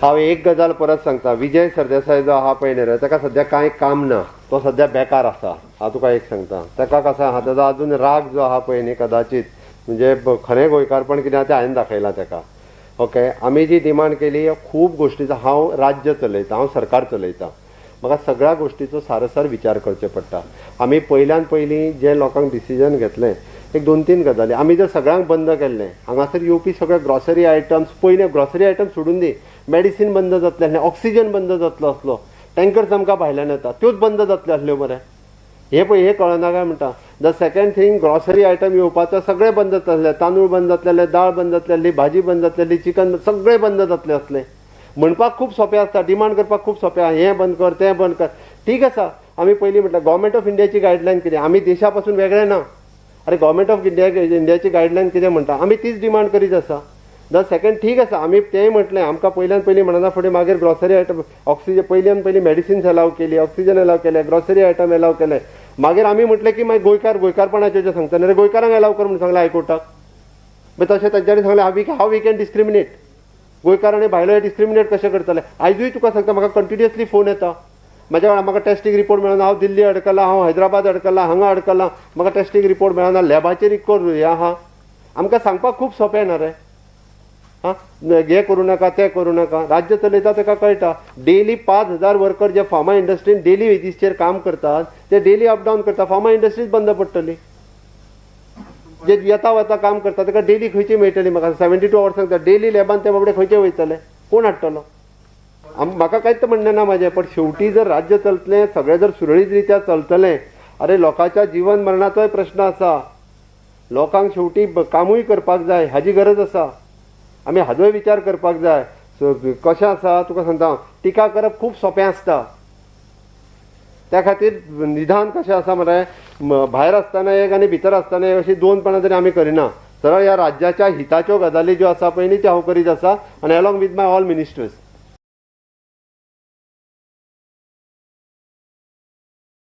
हांव एक गजाल परत सांगता, विजय सरदेसाय जो आहा पळय न्ही, ताका सद्या कांय काम ना, तो सद्या बेकार आसा. हांव तुका एक सांगता, ताका कसो आहा, ताजो अजून राग जो आहा पळय न्ही, कदाचित म्हणजे खरें गोंयकारपण कितें आहा तें हांवें दाखयलां ताका. ओके, आमी जी डिमांड केली खूब गोश्टीचो, हांव राज्य चलयतां, हांव सरकार चलयतां, म्हाका सगळ्या गोश्टीचो सारसर विचार करचे पडटा. आमी पयल्यान पयलीं जे लोकांक डिसिजन घेतलें, एक 2-3 गजाली आमी जर सगळ्यांक बंद केल्लें, हांगासर येवपी सगळे ग्रॉसरी आयटम्स, पयले ग्रॉसरी आयटम्स सोडून दी, मेडिसीन बंद जातले आसलें, ऑक्सिजन बंद जातलो आसलो, टँकर्स आमकां भायल्यान येता त्योच बंद जातल्यो आसल्यो मरे. हे पळय, हे कळना काय म्हणटा. The second thing, grocery item येवपाचो सगळे बंद जातले, तांदूळ बंद जातलेले, दाळ बंद जातलेली, भाजी बंद जातलेली, चिकन सगळे बंद जातले असले. म्हणपाक खूब सोंपें आसता, डिमांड करपाक खूब सोंपें आहा, हें बंद कर, तें बंद कर, ठीक आसा. आमी पयलीं म्हटलें गव्हर्मेंट ऑफ इंडियाची गायडलायन कितें, आमी देशा पासून वेगळे ना. अरे गव्हर्मेंट ऑफ इंडियाची गायडलायन कितें म्हणटा, आमी तीच डिमांड करीत आसा. द सेकंड, ठीक आसा, आमी तेंय म्हटलें, आमकां पयल्यान पयलीं म्हणना फुडें मागीर ग्रॉसरी आयटम, ऑक्सिजन पयल्यान पयलीं मेडिसिन्स अलाव केली, ऑक्सिजन अलाव केले, ग्रॉसरी आयटम अलाव केले. मागीर आमी म्हटलें की मागीर गोंयकारपणाचें जें सांगता न्ही, गोंयकारांक अलाव कर म्हणून सांगलें हायकोर्टाक. मागीर तशें तांच्यांनी सांगलें हाव वी कॅन डिस्क्रिमिनेट, गोंयकार आनी भायलो डिस्क्रिमिनेट कशें करतले. आयजूय तुका सांगता, म्हाका कंटिन्युअसली फोन येता, म्हाज्या वेळार म्हाका टेस्टींग रिपोर्ट मेळना, हांव दिल्ली अडकलां, हांव हैदराबाद अडकलां, हांगा अडकलां, म्हाका टेस्टींग रिपोर्ट मेळना, लॅबाचेर इतको हें आहा. आमकां सांगपाक खूब सोंपें ना रे. हां, हें करूं नाका, तें करूं नाका. राज्य चलयता ताका कळटा. डेली 5,000 वर्कर जे फार्मा इंडस्ट्रीन डेली वेजीसचेर काम करतात, ते डेली अपडावन करता, फार्मा इंडस्ट्रीज बंद पडटली. जे येता वता काम करता ताका डेली खंयची मेळटली, म्हाका 72 अवर्स सांगता, डेली लॅबान ते बाबडे खंयचे वयतले, कोण हाडटलो. म्हाका कांयच म्हणणें ना म्हाजें, पण शेवटी जर राज्य चलतलें, सगळें जर सुरळीत रित्या चलतलें, अरे लोकांच्या जीवन मरणाचोय प्रश्न आसा, लोकांक शेवटी कामूय करपाक जाय, हाजी गरज आसा. आमी हाजोय विचार करपाक जाय. कशें आसा तुका सांगता, टिका करप खूब सोंपें आसता. त्या खातीर निदान कशें आसा मरे, भायर आसतना एक आनी भितर आसतना एक, अशी दोनपणां तरी आमी करिना. सरळ ह्या राज्याच्या हिताच्यो गजाली ज्यो आसा पळय न्ही, त्यो हांव करीत आसा, आनी along with my all ministers.